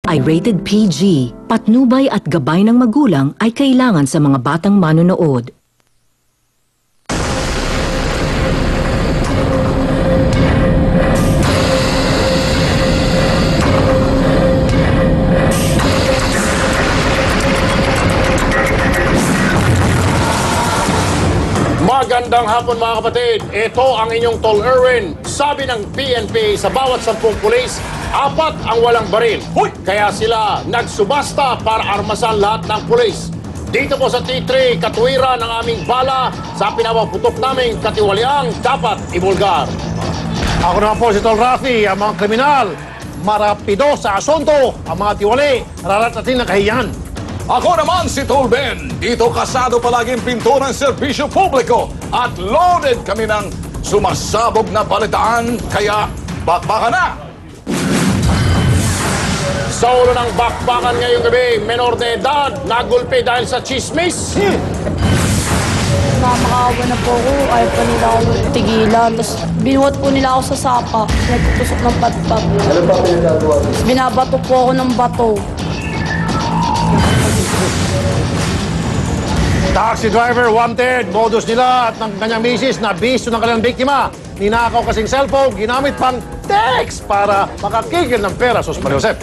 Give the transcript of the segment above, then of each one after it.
ay rated PG. Patnubay at gabay ng magulang ay kailangan sa mga batang manonood. Magandang hapon mga kapatid. Ito ang inyong Tol Erwin. Sabi ng PNP sa bawat 10 pulis, 4 ang walang baril. Huy! Kaya sila nagsubasta para armasan lahat ng pulis. Dito po sa T3, katuwiran ng aming bala sa pinapaputok naming katiwaliang dapat ibulgar. Ako naman po si Tol Rafi, ang mga kriminal. Marapido sa asunto, ang mga tiwali, raratatin ng kahiyan. Ako naman si Tol Ben. Dito kasado palaging pinto ng serbisyo publiko at loaded kami ng sumasabog na balitaan, kaya bakbakan na! Sa ulo ng bakbakan ngayong gabi, menor de edad, nagulpi dahil sa chismis. Namakaawa na po ako, ayaw pa nila ako tigilan. Tapos binuhat po nila ako sa sapa, nagtutusok ng patpat. Ano pa pinagagawa? Binabato po ako ng bato. Taxi driver wanted, modus nila at ng kanyang misis na bisto ng kanilang biktima. Ninakaw kasing cellphone, ginamit pang text para makakigil ng pera. Sus Mario Josep.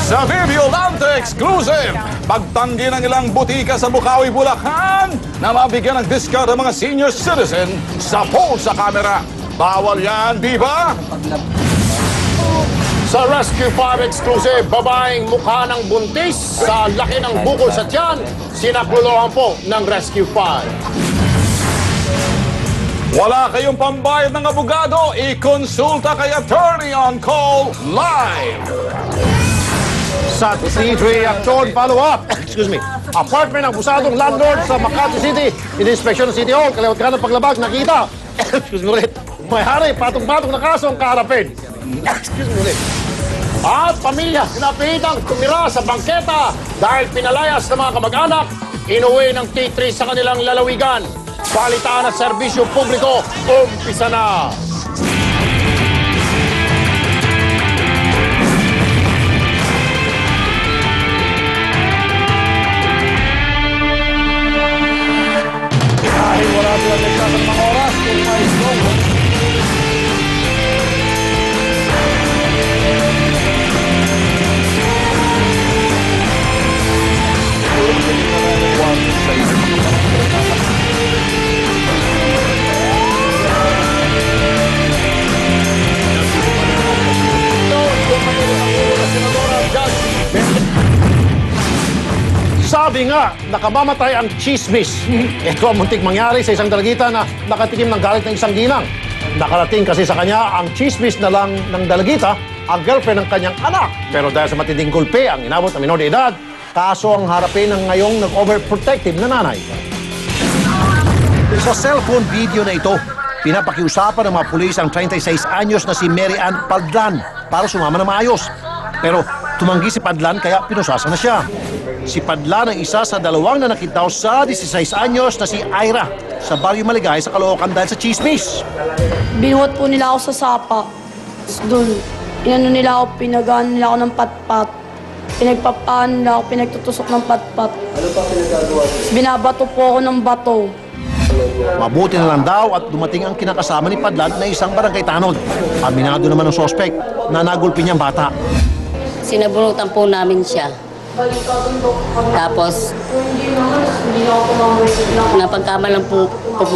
Sa Video Lante Exclusive, pagtanggi ng ilang butika sa Bukawi, Bulacan na mabigyan ng discount ang mga senior citizen sa poll sa camera. Bawal yan, di ba? Sa Rescue 5 Exclusive, babaeng mukha ng buntis sa laki ng bukol sa tiyan, sinaklulohan po ng Rescue 5. Wala kayong pambayad ng abogado, i-consulta kay Attorney on Call live. Sa T3 action follow-up, apartment ng busadong landlord sa Makati City. Ininspeksyon ng City Hall, kalawat ka ng paglabag, nakita. Ulit, may hari, patong-patong na kaso ang kaharapin. Ulit. At pamilya, pinapilitang tumira sa bangketa dahil pinalayas ng mga kamag-anak, inuwi ng T3 sa kanilang lalawigan. Balitaan at serbisyo publiko, umpisa na! Dahil wala silang nagsasan mga oras kung may snow. Sabi nga, nakamamatay ang chismis. Ito ang muntik mangyari sa isang dalagita na nakatikim ng galit ng isang ginang. Nakarating kasi sa kanya ang chismis na lang ng dalagita, ang girlfriend ng kanyang anak. Pero dahil sa matinding gulpi ang inabot ng minor de edad, kaso ang harapin ng ngayong nag-overprotective na nanay. Sa cellphone video na ito, pinapakiusapan ng mga pulis ang 36 anyos na si Mary Ann Padlan para sumama na maayos. Pero tumanggi si Padlan kaya pinusasa na siya. Si Padlan ang isa sa dalawang nanakit daw sa 16 anyos na si Ira sa Barrio Maligay sa Caloocan dahil sa chismis. Binuhat po nila ako sa sapa. Tapos doon, inano nila ako, pinagaan nila ako ng patpat. Pinagpapaan nila ako, pinagtutusok ng patpat. Ano pa pinagagawa? Binabato po ako ng bato. Mabuti na lang daw at dumating ang kinakasama ni Padlan na isang barangay tanod. Aminado naman ng sospek na nagulpi niyang bata. Sinabunutan po namin siya. Tapos, napagkamalan po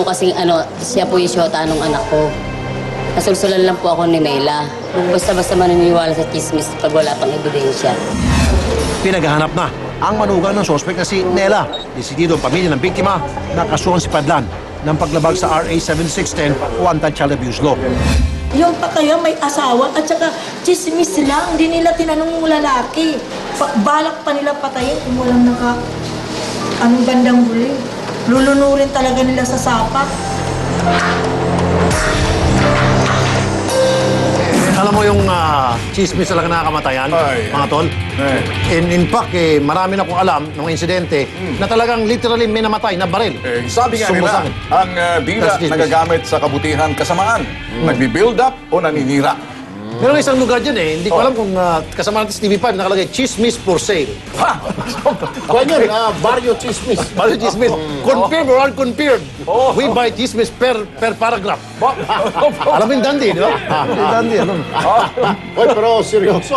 kasi siya po yung syota ng anak ko. Nasulsulan lang po ako ni Mela. Basta-basta maniniwala sa chismis pag wala pang ebidensya. Pinaghahanap na ang manugang ng sospek na si Nela. Desidido ang pamilya ng biktima na kasuhan si Padlan ng paglabag sa RA 7610 o Anti-Child Abuse Law. Yung pa kaya may asawa at saka chismis lang, hindi nila tinanong yung lalaki. Balak pa nila patayin kung walang anong bandang huli. Lulunurin talaga nila sa sapat. Alam mo yung chismis talaga nakakamatayan, mga tol? In fact, marami na akong alam ng insidente na talagang literally may namatay na baril. Sabi nga nila, ang dila nagagamit sa kabutihan kasamaan, nagbi-build up o naninira. Meron isang lugar dyan eh. Hindi ko alam kung kasama natin sa TV5 nakalagay, chismis for sale. Ha? Kwan yun, Barrio Chismis. Bali chismis. Confirmed or unconfirmed. We buy chismis per paragraph. Alam mo yung dandi, di ba? Yung dandi, ano? Oy, pero seryoso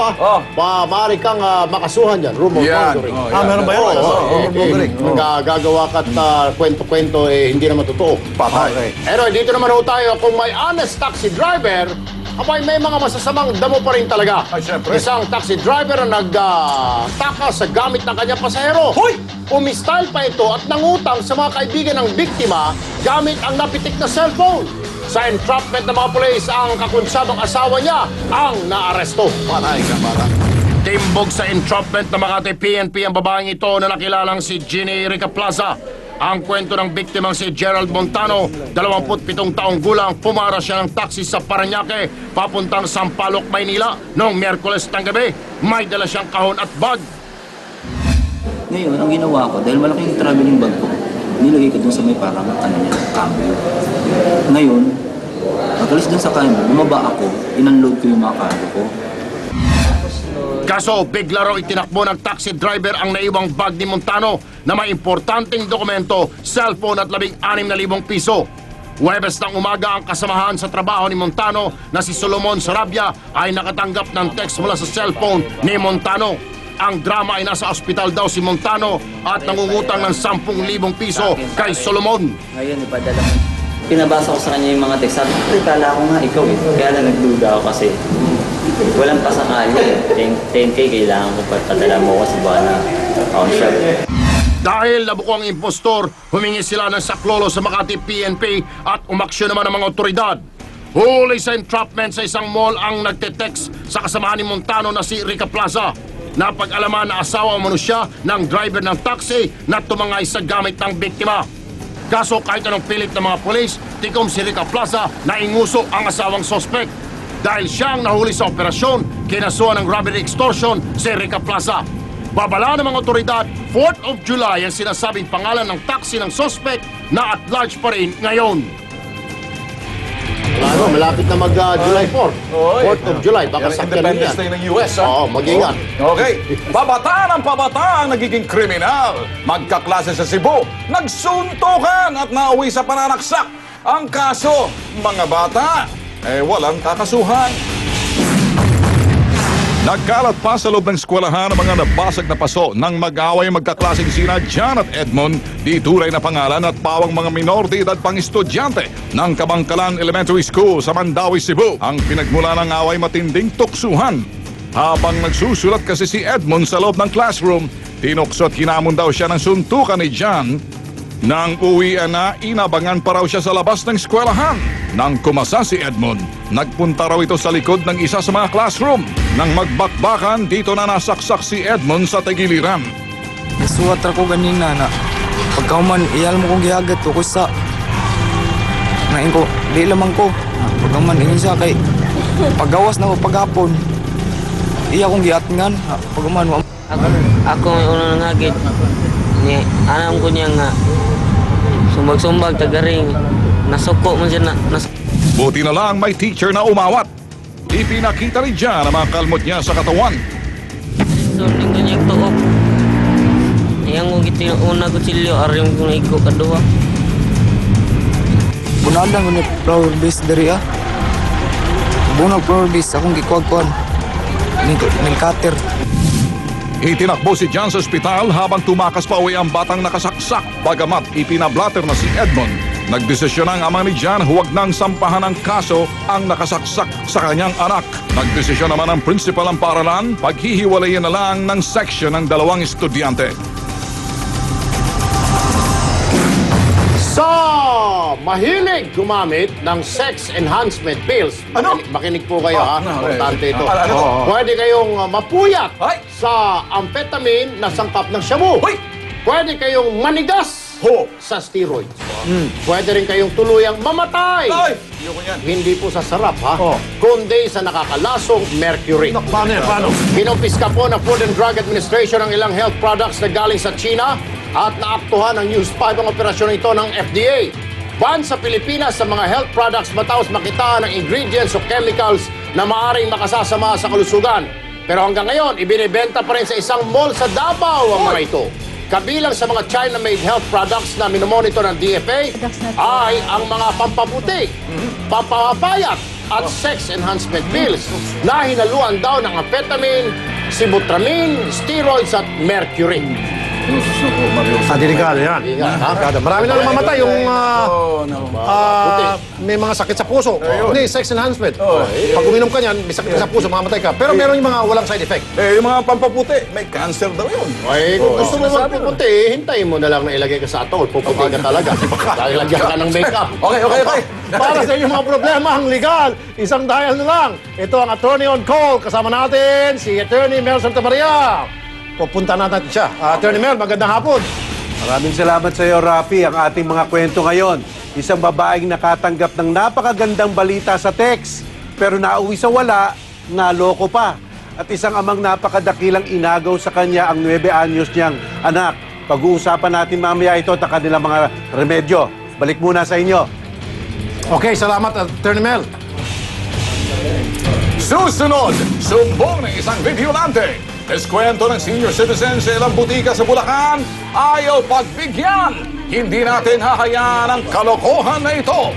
maaari kang makasuhan dyan. Rumor Yan. mongering. Meron ba yan? Mongering. Gagawa ka't kwento-kwento, hindi naman totoo. Patay. Anyway, dito naman ho tayo, kung may honest taxi driver, abay may mga masasamang damo pa rin talaga. Ay, syempre. Isang taxi driver na nagtaka sa gamit ng kanyang pasahero. Hoy! Umistyle pa ito at nangutang sa mga kaibigan ng biktima gamit ang napitik na cellphone. Sa entrapment ng mga pulis, ang kakunsabang asawa niya ang naaresto. Patay ka, patay. Timbog sa entrapment ng Makati PNP ang babaeng ito na nakilalang si Ginny Rica Plaza. Ang kwento ng biktimang si Gerald Montano, 27 taong gulang, pumara siya ng taxi sa Parañaque papuntang Sampaloc, Maynila noong Miyerkules ng gabi. May dala siyang kahon at bag. Ngayon, ang ginawa ko, dahil malaki yung traveling bag ko, nilagay ko dun sa may parang cambio. Ngayon, pagalis dun sa cambio, bumaba ako, in-unload ko yung mga cargo ko. Kaso bigla raw itinakbo ng taxi driver ang naiwang bag ni Montano na may importanteng dokumento, cellphone at 16,000 piso. Huwebes ng umaga ang kasamahan sa trabaho ni Montano na si Solomon Sarabia ay nakatanggap ng text mula sa cellphone ni Montano. Ang drama ay nasa ospital daw si Montano at nangungutang ng 10,000 piso kay Solomon. Ngayon, ipadala ko. Pinabasa ko sa kanya yung mga text. Sabi ko, kala ko nga ikaw eh. Kaya lang nagduda ako kasi walang pasakali. 10K kailangan ko padala mo kasi baka na account shop. Dahil nabuko ang impostor, humingi sila ng saklolo sa Makati PNP at umaksyon naman ang mga otoridad. Huli sa entrapment sa isang mall ang nagte-text sa kasamahan ni Montano na si Rica Plaza. Napag-alaman na asawa umano siya ng driver ng taxi na tumangay sa gamit ng biktima. Kaso kahit anong pilit ng mga polis, tikom si Rica Plaza na inguso ang asawang sospek. Dahil siyang nahuli sa operasyon, kinasuhan ng robbery extortion si Rica Plaza. Babala ng mga otoridad, 4th of July ang sinasabing pangalan ng taxi ng sospek na at large pa rin ngayon. Malapit na mag-July 4. 4th of July, baka sakyan yan. Independence Day ng US, ha? Oo, mag-ingat. Okay, pabata ang nagiging kriminal. Magkaklase sa Cebu, nagsuntukan at nauwi sa pananaksak. Ang kaso, mga bata, walang kakasuhan. Nagkalat pa sa loob ng eskwelahan ang mga nabasag na paso nang mag-away magkaklaseng sina John at Edmond, di tunay na pangalan at pawang mga minor de edad pang estudyante ng Kabangkalan Elementary School sa Mandawi, Cebu. Ang pinagmula ng away matinding tuksuhan. Habang nagsusulat kasi si Edmond sa loob ng classroom, tinukso at hinamon daw siya ng suntukan ni John. Nang uwian na, inabangan pa raw siya sa labas ng eskwelahan. Nang kumasa si Edmond, nagpunta raw ito sa likod ng isa sa mga classroom. Nang magbakbakan, dito na nasaksak si Edmond sa tagiliran. Nasuwat ako ganina na pagkauman, iyal mo kong gihagat ko sa nain ko, di lamang ko. Pagkauman, ingin siya kay paggawas na ako paghapon. Iya kong giatingan, pagkauman. Ako may unang nangagit. Alam ko niya nga sumbag-sumbag, tagaring. Nasuko man siya na. Buti na lang may teacher na umawat. Ipinakita rin dyan ang mga kalmot niya sa katawan. So, ning kanyang tuok. Iyang ko giti una ko silyo, arim ko na iko kadua. Bunalan ko ni flower base dari ah. Bunag flower base, akong gikuag-kuan. Ning cutter. Itinakbo si John sa ospital habang tumakas pa uwi ang batang nakasaksak. Bagamat ipinablatter na si Edmond, nagdesisyon ang ama ni John huwag nang sampahan ng kaso ang nakasaksak sa kanyang anak. Nagdesisyon naman ang principal ng paaralan, paghihiwalayin na lang ng section ng dalawang estudyante. Sa mahilig gumamit ng sex enhancement pills. Ano? Makinig po kayo ha. Importante ito. Ano? Pwede kayong mapuyat Ay! sa amphetamine na sangkap ng shabu. Hoy! Pwede kayong manigas sa steroids. Pwede rin kayong tuluyang mamatay. Ay! Ayoko yan. Hindi po sa sarap ha, kundi sa nakakalasong mercury. Paano yan? Paano? Kinumpiska po ng Food and Drug Administration ang ilang health products na galing sa China at naaktuhan ng News 5 ang operasyon ito ng FDA. Ban sa Pilipinas sa mga health products matapos makita ng ingredients o chemicals na maaaring makasasama sa kalusugan. Pero hanggang ngayon, ibinibenta pa rin sa isang mall sa Davao ang mga ito. Kabilang sa mga China-made health products na minomonitor ng DFA ay ang mga pampaputi, pampapayat at sex enhancement pills na hinaluan daw ng amphetamine, sibutramine, steroids at mercury. Delikado yan. Delikado. Marami na namamatay yung may mga sakit sa puso. Hindi, sex enhancement. Pag uminom ka niyan, may sakit sa puso, mamamatay ka. Pero meron yung mga walang side effect. Yung mga pampaputi, may cancer daw yun. Ay, kung gusto mo magpuputi, hintayin mo na lang na ilagay ka sa atol. Puputi ka talaga. Dahil lagyan ka ng makeup. Okay. Para sa inyong mga problema ang legal, isang dial na lang. Ito ang Attorney on Call. Kasama natin si Attorney Mel Santamaria. Pupunta natin siya. Attorney Mel, magandang hapon. Maraming salamat sa iyo, Rafi. Ang ating mga kwento ngayon. Isang babaeng nakatanggap ng napakagandang balita sa text. Pero nauwi sa wala, naloko pa. At isang amang napakadakilang inagaw sa kanya ang 9 anyos niyang anak. Pag-uusapan natin mamaya ito at ang kanilang mga remedyo. Balik muna sa inyo. Okay, salamat, Attorney Mel. Susunod, sumbong ng isang videolante. Eskwento ng senior citizen sa ilang butika sa Bulacan, ayaw pagbigyan. Hindi natin hahayaan ang kalokohan na ito.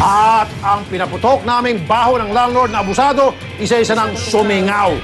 At ang pinaputok naming baho ng landlord na abusado, isa-isa ng sumingaw.